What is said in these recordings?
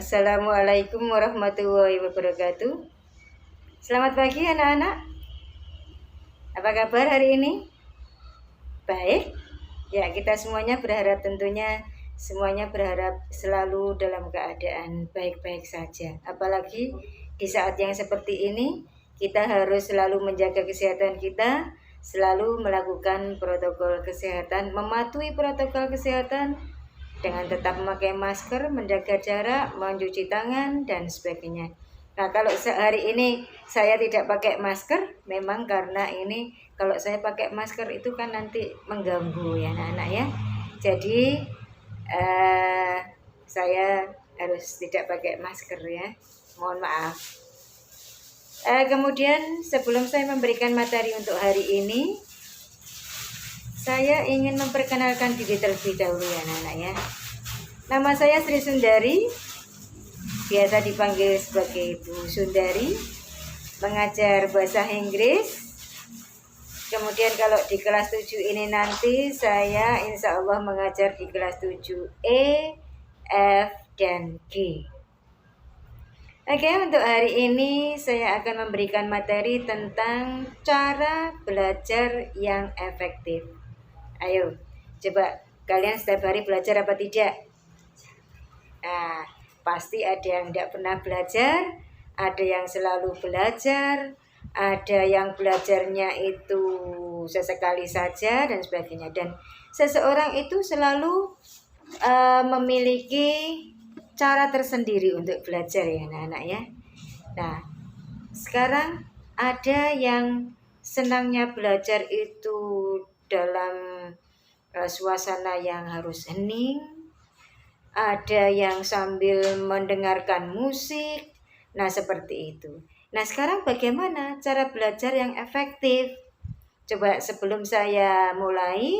Assalamualaikum warahmatullahi wabarakatuh. Selamat pagi anak-anak. Apa kabar hari ini? Baik? Ya, kita semuanya berharap tentunya semuanya berharap selalu dalam keadaan baik-baik saja. Apalagi di saat yang seperti ini, kita harus selalu menjaga kesehatan kita, selalu melakukan protokol kesehatan, mematuhi protokol kesehatan dengan tetap memakai masker, menjaga jarak, mencuci tangan, dan sebagainya. Nah, kalau hari ini saya tidak pakai masker, memang karena ini kalau saya pakai masker itu kan nanti mengganggu ya anak-anak ya. Jadi saya harus tidak pakai masker ya. Mohon maaf. Kemudian sebelum saya memberikan materi untuk hari ini, saya ingin memperkenalkan diri terlebih dahulu ya anak-anak ya. Nama saya Sri Sundari, biasa dipanggil sebagai Bu Sundari, mengajar bahasa Inggris. Kemudian kalau di kelas 7 ini nanti saya insya Allah mengajar di kelas 7E, F, dan G. Oke, untuk hari ini saya akan memberikan materi tentang cara belajar yang efektif. Ayo, coba kalian setiap hari belajar apa tidak? Nah, pasti ada yang tidak pernah belajar, ada yang selalu belajar, ada yang belajarnya itu sesekali saja dan sebagainya. Dan seseorang itu selalu memiliki cara tersendiri untuk belajar ya anak-anak ya. Nah, sekarang ada yang senangnya belajar itu dalam suasana yang harus hening, ada yang sambil mendengarkan musik. Nah, seperti itu. Nah, sekarang bagaimana cara belajar yang efektif? Coba sebelum saya mulai,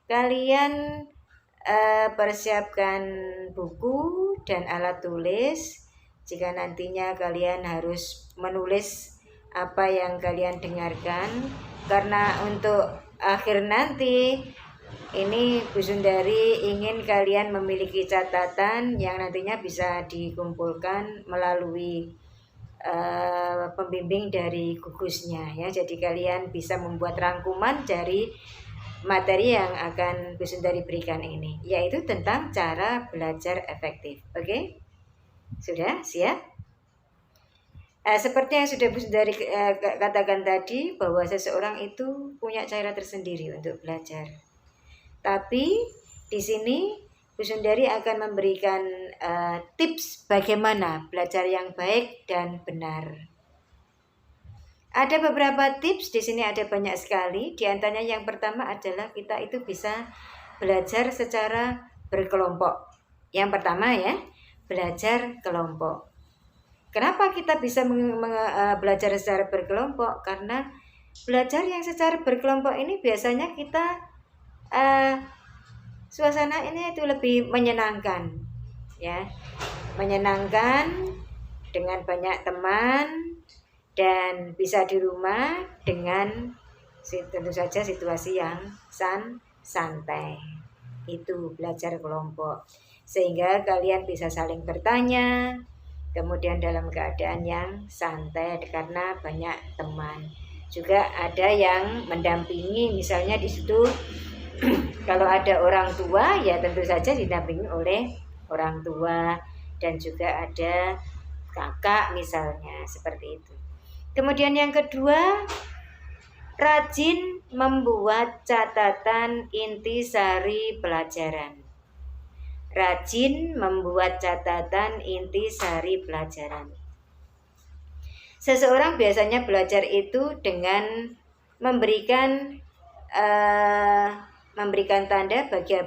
kalian persiapkan buku dan alat tulis. Jika nantinya kalian harus menulis apa yang kalian dengarkan, karena untuk akhir nanti ini Bu Sundari ingin kalian memiliki catatan yang nantinya bisa dikumpulkan melalui pembimbing dari gugusnya ya. Jadi kalian bisa membuat rangkuman dari materi yang akan Bu Sundari berikan ini, yaitu tentang cara belajar efektif. Oke? Sudah siap? Seperti yang sudah Bu Sundari katakan tadi, bahwa seseorang itu punya cara tersendiri untuk belajar. Tapi di sini Bu Sundari akan memberikan tips bagaimana belajar yang baik dan benar. Ada beberapa tips di sini, ada banyak sekali. Di antaranya yang pertama adalah kita itu bisa belajar secara berkelompok. Yang pertama ya, belajar kelompok. Kenapa kita bisa belajar secara berkelompok? Karena belajar yang secara berkelompok ini biasanya kita suasana ini itu lebih menyenangkan ya, menyenangkan dengan banyak teman dan bisa di rumah dengan tentu saja situasi yang santai. Itu belajar kelompok, sehingga kalian bisa saling bertanya, kemudian dalam keadaan yang santai karena banyak teman. Juga ada yang mendampingi, misalnya di situ kalau ada orang tua ya tentu saja didampingi oleh orang tua, dan juga ada kakak misalnya, seperti itu. Kemudian yang kedua, rajin membuat catatan intisari pelajaran. Rajin membuat catatan intisari pelajaran. Seseorang biasanya belajar itu dengan memberikan tanda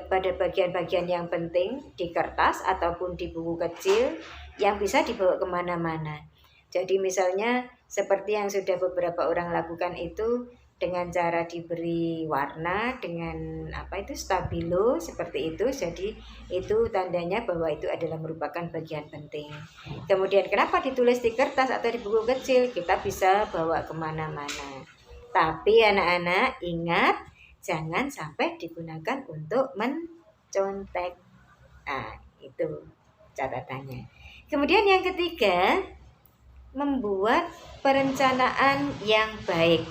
pada bagian-bagian yang penting di kertas ataupun di buku kecil yang bisa dibawa kemana-mana. Jadi misalnya seperti yang sudah beberapa orang lakukan itu dengan cara diberi warna dengan stabilo seperti itu. Jadi itu tandanya bahwa itu adalah merupakan bagian penting. Kemudian kenapa ditulis di kertas atau di buku kecil? Kita bisa bawa kemana-mana. Tapi anak-anak ingat, jangan sampai digunakan untuk mencontek. Nah, itu. catatannya. Kemudian yang ketiga, membuat perencanaan yang baik.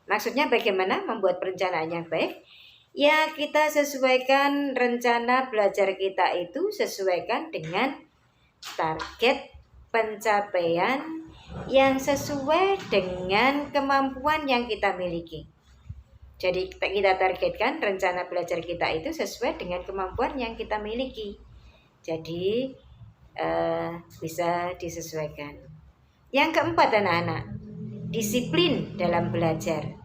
Maksudnya bagaimana membuat perencanaan yang baik? Ya, kita sesuaikan rencana belajar kita itu sesuaikan dengan target pencapaian yang sesuai dengan kemampuan yang kita miliki. Jadi kita targetkan rencana belajar kita itu sesuai dengan kemampuan yang kita miliki. Jadi bisa disesuaikan. Yang keempat anak-anak, disiplin dalam belajar.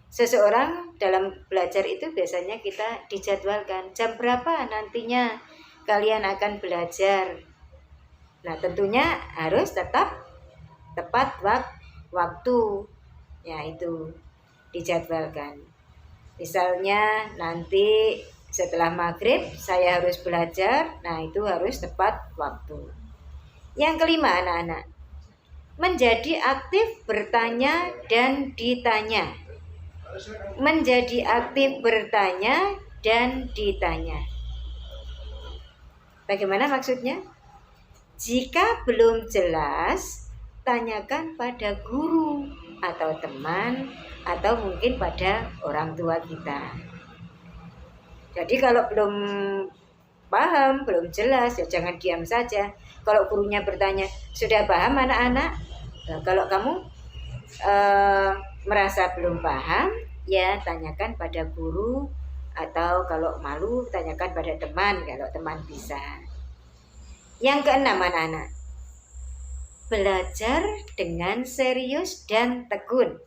Seseorang dalam belajar itu biasanya kita dijadwalkan jam berapa nantinya kalian akan belajar. Nah, tentunya harus tetap tepat waktu. Ya, itu dijadwalkan. Misalnya nanti setelah maghrib saya harus belajar. Nah, itu harus tepat waktu. Yang kelima anak-anak, menjadi aktif bertanya dan ditanya. Menjadi aktif bertanya dan ditanya. Bagaimana maksudnya? Jika belum jelas, tanyakan pada guru atau teman atau mungkin pada orang tua kita. Jadi kalau belum paham, belum jelas, ya jangan diam saja. Kalau gurunya bertanya, sudah paham anak-anak? Nah, kalau kamu merasa belum paham, ya tanyakan pada guru atau kalau malu tanyakan pada teman kalau teman bisa. Yang keenam anak-anak, belajar dengan serius dan tekun.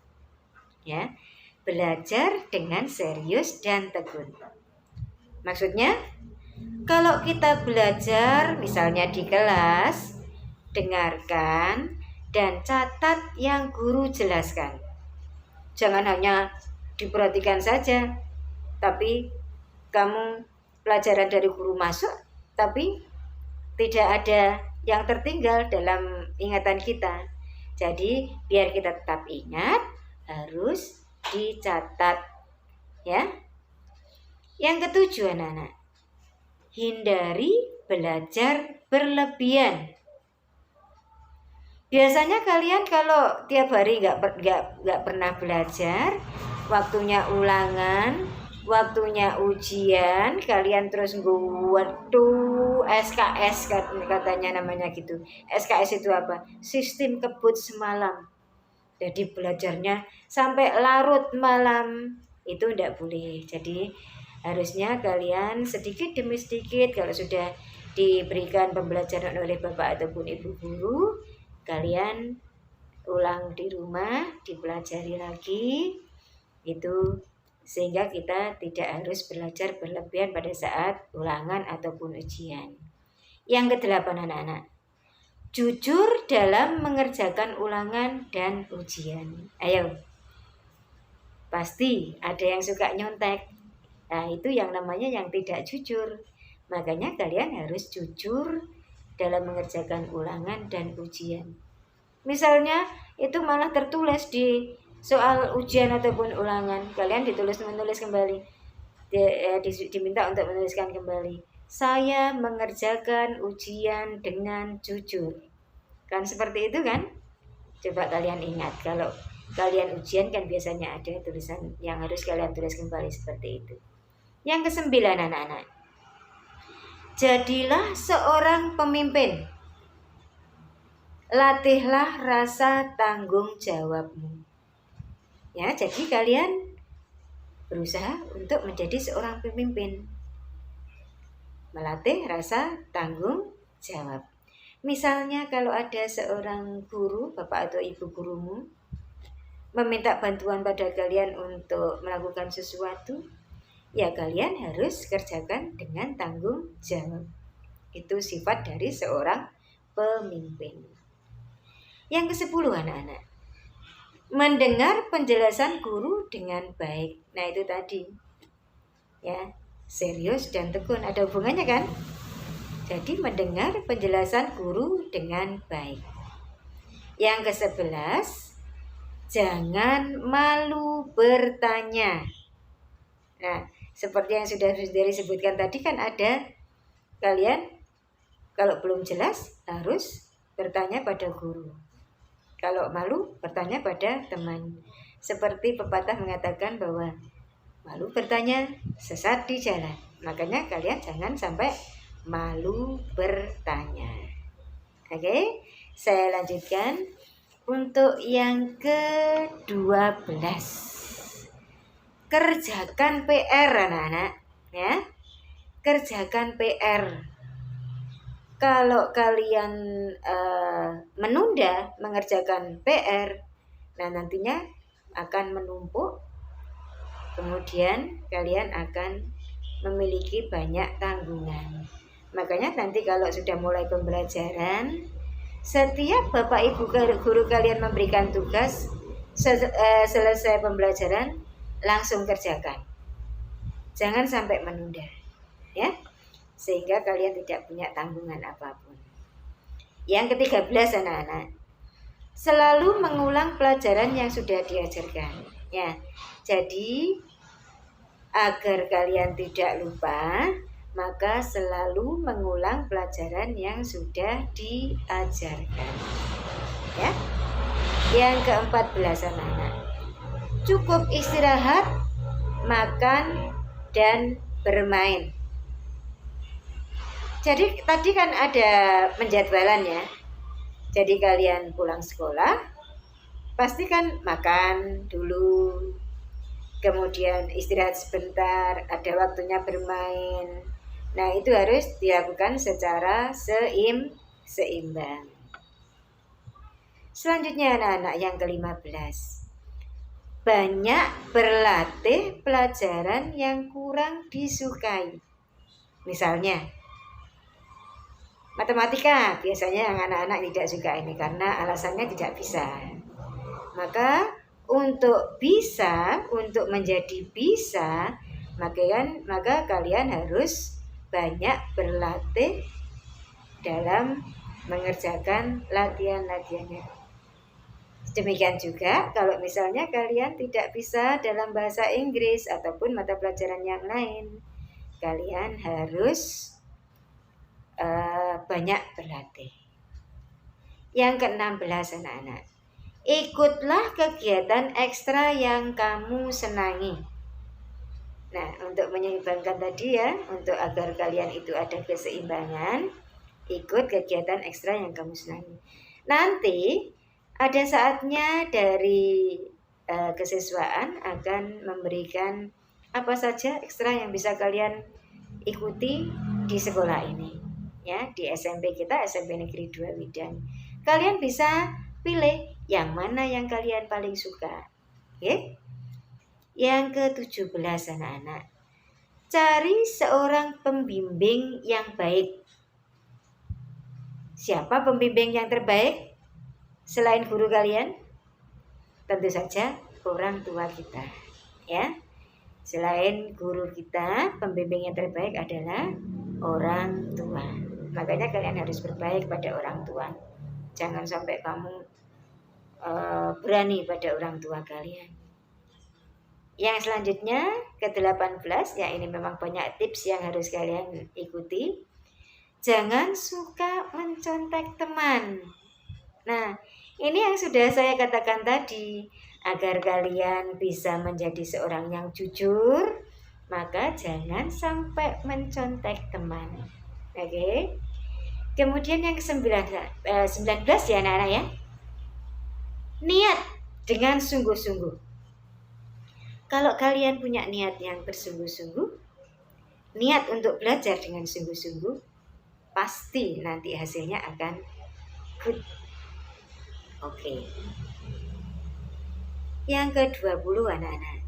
Ya, belajar dengan serius dan tekun. Maksudnya, kalau kita belajar misalnya di kelas, dengarkan dan catat yang guru jelaskan. Jangan hanya diperhatikan saja, tapi kamu pelajaran dari guru masuk, tapi tidak ada yang tertinggal dalam ingatan kita. Jadi biar kita tetap ingat, harus dicatat. Ya. Yang ketujuh anak-anak, hindari belajar berlebihan. Biasanya kalian kalau tiap hari nggak pernah belajar, waktunya ulangan, waktunya ujian, kalian terus waduh SKS katanya namanya gitu. SKS itu apa? Sistem kebut semalam. Jadi belajarnya sampai larut malam, itu tidak boleh. Jadi harusnya kalian sedikit demi sedikit kalau sudah diberikan pembelajaran oleh bapak ataupun ibu guru, kalian ulang di rumah, dipelajari lagi, itu sehingga kita tidak harus belajar berlebihan pada saat ulangan ataupun ujian. Yang kedelapan anak-anak, jujur dalam mengerjakan ulangan dan ujian. Ayo, pasti ada yang suka nyontek. Nah, itu yang namanya yang tidak jujur. Makanya kalian harus jujur dalam mengerjakan ulangan dan ujian. Misalnya itu malah tertulis di soal ujian ataupun ulangan, kalian menulis kembali, diminta untuk menuliskan kembali, saya mengerjakan ujian dengan jujur. Kan seperti itu kan? Coba kalian ingat, kalau kalian ujian kan biasanya ada tulisan yang harus kalian tulis kembali seperti itu. Yang kesembilan anak-anak, jadilah seorang pemimpin. Latihlah rasa tanggung jawabmu. Ya, jadi kalian berusaha untuk menjadi seorang pemimpin. Melatih rasa tanggung jawab. Misalnya kalau ada seorang guru, bapak atau ibu gurumu, meminta bantuan pada kalian untuk melakukan sesuatu, ya kalian harus kerjakan dengan tanggung jawab. Itu sifat dari seorang pemimpin. Yang ke-10 anak-anak, mendengar penjelasan guru dengan baik. Nah itu tadi, ya, serius dan tekun, ada hubungannya kan? Jadi mendengar penjelasan guru dengan baik. Yang ke-11, jangan malu bertanya. Nah, seperti yang sudah disebutkan tadi kan ada kalian kalau belum jelas harus bertanya pada guru. Kalau malu bertanya pada teman. Seperti pepatah mengatakan bahwa malu bertanya sesat di jalan. Makanya kalian jangan sampai malu bertanya. Oke, saya lanjutkan untuk yang ke-12. Kerjakan PR anak-anak, ya. Kerjakan PR. Kalau kalian menunda mengerjakan PR, nah nantinya akan menumpuk. Kemudian kalian akan memiliki banyak tanggungan. Makanya nanti kalau sudah mulai pembelajaran, setiap Bapak Ibu guru kalian memberikan tugas, selesai pembelajaran langsung kerjakan. Jangan sampai menunda, ya, sehingga kalian tidak punya tanggungan apapun. Yang ke-13 anak-anak, selalu mengulang pelajaran yang sudah diajarkan, ya. Jadi agar kalian tidak lupa, maka selalu mengulang pelajaran yang sudah diajarkan, ya. Yang ke-14 anak-anak, cukup istirahat, makan, dan bermain. Jadi tadi kan ada penjadwalan, ya. Jadi kalian pulang sekolah, pasti kan makan dulu, kemudian istirahat sebentar, ada waktunya bermain. Nah, itu harus dilakukan secara seimbang. Selanjutnya anak-anak yang ke-15. Banyak berlatih pelajaran yang kurang disukai. Misalnya matematika, biasanya yang anak-anak tidak suka ini karena alasannya tidak bisa. Maka untuk menjadi bisa, maka kalian harus banyak berlatih dalam mengerjakan latihan-latihannya. Demikian juga kalau misalnya kalian tidak bisa dalam bahasa Inggris ataupun mata pelajaran yang lain, kalian harus banyak berlatih. Yang ke-16 anak-anak, ikutlah kegiatan ekstra yang kamu senangi. Nah, untuk menyeimbangkan tadi, ya, untuk agar kalian itu ada keseimbangan, ikut kegiatan ekstra yang kamu senangi. Nanti ada saatnya dari kesiswaan akan memberikan apa saja ekstra yang bisa kalian ikuti di sekolah ini, ya, di SMP kita, SMP Negeri 2 Widang. Kalian bisa pilih yang mana yang kalian paling suka, ya. Yang ke-17 anak-anak, cari seorang pembimbing yang baik. Siapa pembimbing yang terbaik selain guru kalian? Tentu saja orang tua kita, ya. Selain guru kita, pembimbing yang terbaik adalah orang tua. Makanya kalian harus berbaik pada orang tua. Jangan sampai kamu berani pada orang tua kalian. Yang selanjutnya ke-18, ya, ini memang banyak tips yang harus kalian ikuti. Jangan suka mencontek teman. Nah, ini yang sudah saya katakan tadi. Agar kalian bisa menjadi seorang yang jujur, maka jangan sampai mencontek teman. Oke. Kemudian yang ke-19 ya anak-anak, ya. Niat dengan sungguh-sungguh. Kalau kalian punya niat yang bersungguh-sungguh, niat untuk belajar dengan sungguh-sungguh, pasti nanti hasilnya akan good. Oke. Yang ke-20 anak-anak,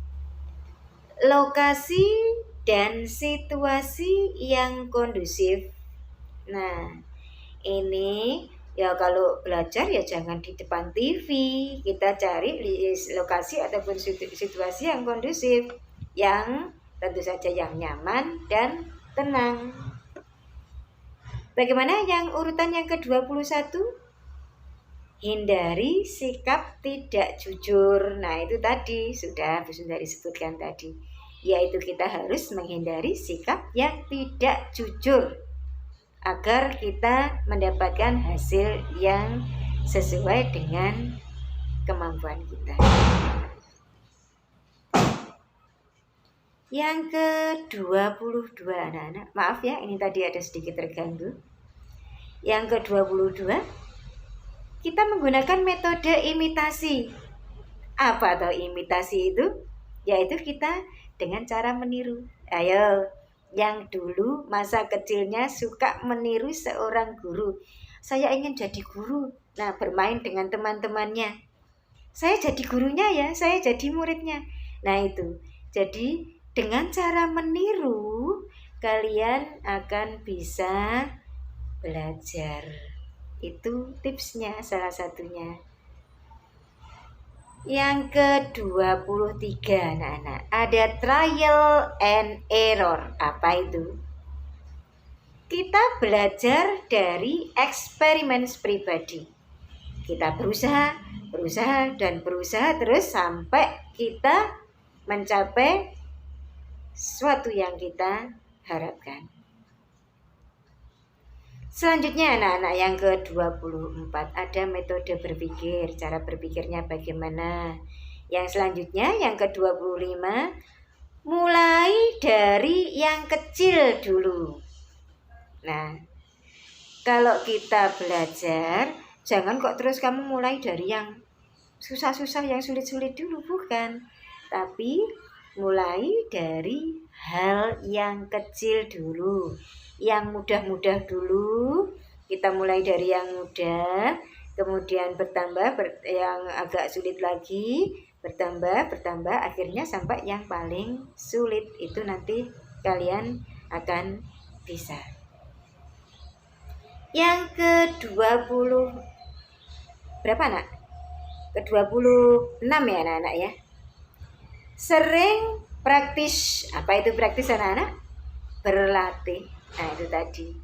lokasi dan situasi yang kondusif. Nah, ini ya kalau belajar ya jangan di depan TV. Kita cari lokasi ataupun situasi yang kondusif, yang tentu saja yang nyaman dan tenang. Bagaimana yang urutan yang ke-21? Hindari sikap tidak jujur. Nah, itu tadi sudah Bu Sundari sebutkan tadi, yaitu kita harus menghindari sikap yang tidak jujur. agar kita mendapatkan hasil yang sesuai dengan kemampuan kita. Yang ke-22 anak-anak, maaf ya ini tadi ada sedikit terganggu. Yang ke-22, kita menggunakan metode imitasi. Apa atau imitasi itu? Yaitu kita dengan cara meniru. Ayo, yang dulu masa kecilnya suka meniru seorang guru. Saya ingin jadi guru. Nah, bermain dengan teman-temannya. Saya jadi gurunya ya, saya jadi muridnya. Nah itu, jadi dengan cara meniru, kalian akan bisa belajar. Itu tipsnya salah satunya. Yang ke-23 anak-anak, ada trial and error. Apa itu? Kita belajar dari eksperimen pribadi. Kita berusaha terus sampai kita mencapai sesuatu yang kita harapkan. Selanjutnya anak-anak yang ke-24 ada metode berpikir. Cara berpikirnya bagaimana? Yang selanjutnya yang ke-25 mulai dari yang kecil dulu. Nah, kalau kita belajar jangan kok terus kamu mulai dari yang susah-susah, yang sulit-sulit dulu, bukan. Tapi mulai dari hal yang kecil dulu, yang mudah-mudah dulu. Kita mulai dari yang mudah, kemudian bertambah yang agak sulit lagi, bertambah, akhirnya sampai yang paling sulit. Itu nanti kalian akan bisa. Yang ke-20 berapa anak? Ke-26 ya anak-anak ya. Sering praktis. Apa itu praktis anak-anak? Berlatih. Nah itu tadi.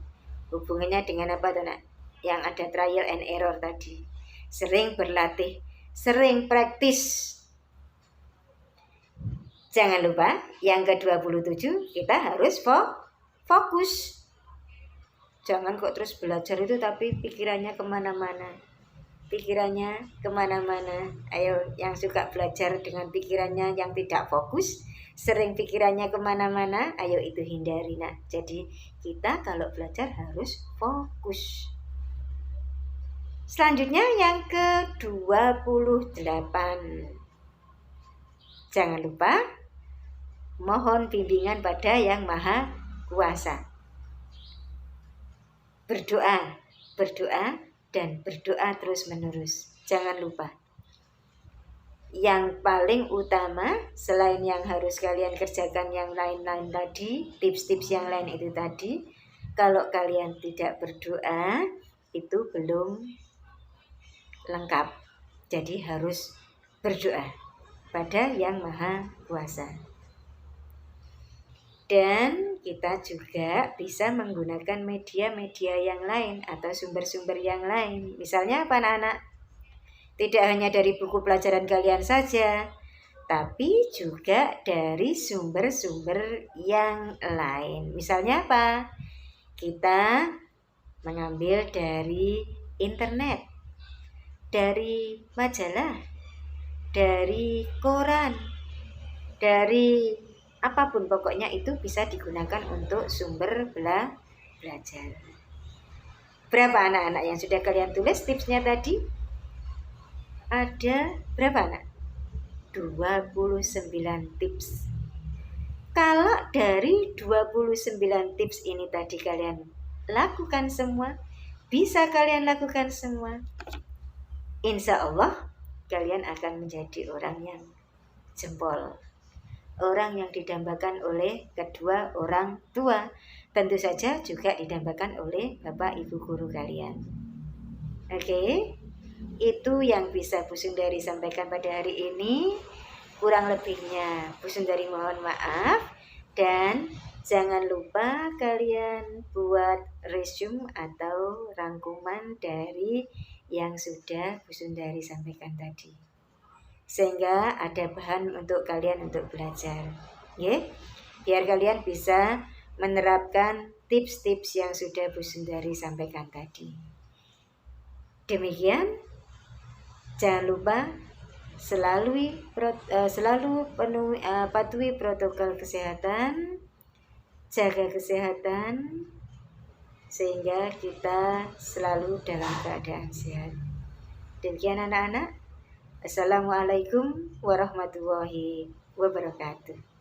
Hubungannya dengan apa tuh anak? Yang ada trial and error tadi. Sering berlatih, sering praktis. Jangan lupa yang ke-27 kita harus fokus. Jangan kok terus belajar itu tapi pikirannya kemana-mana. Ayo yang suka belajar dengan pikirannya yang tidak fokus, sering pikirannya kemana-mana, ayo itu hindari nak. Jadi kita kalau belajar harus fokus. Selanjutnya yang ke-28. Jangan lupa mohon bimbingan pada Yang Maha Kuasa. Berdoa dan berdoa terus-menerus. Jangan lupa. Yang paling utama selain yang harus kalian kerjakan yang lain-lain tadi, tips-tips yang lain itu tadi, kalau kalian tidak berdoa itu belum lengkap. Jadi harus berdoa pada Yang Maha Kuasa. Dan kita juga bisa menggunakan media-media yang lain atau sumber-sumber yang lain. Misalnya apa anak-anak? Tidak hanya dari buku pelajaran kalian saja, tapi juga dari sumber-sumber yang lain. Misalnya apa? Kita mengambil dari internet, dari majalah, dari koran, dari apapun pokoknya itu bisa digunakan untuk sumber belajar. Berapa anak-anak yang sudah kalian tulis tipsnya tadi? Ada berapa anak? 29 tips. Kalau dari 29 tips ini tadi kalian lakukan semua, bisa kalian lakukan semua, insya Allah kalian akan menjadi orang yang jempol. Orang yang didambakan oleh kedua orang tua. Tentu saja juga didambakan oleh Bapak Ibu guru kalian. Oke, itu yang bisa Bu Sundari sampaikan pada hari ini. Kurang lebihnya Bu Sundari mohon maaf. Dan jangan lupa kalian buat resume atau rangkuman dari yang sudah Bu Sundari sampaikan tadi, sehingga ada bahan untuk kalian untuk belajar, ya, biar kalian bisa menerapkan tips-tips yang sudah Bu Sundari sampaikan tadi. Demikian, jangan lupa selalu patuhi protokol kesehatan, jaga kesehatan, sehingga kita selalu dalam keadaan sehat. Demikian anak-anak. Assalamualaikum warahmatullahi wabarakatuh.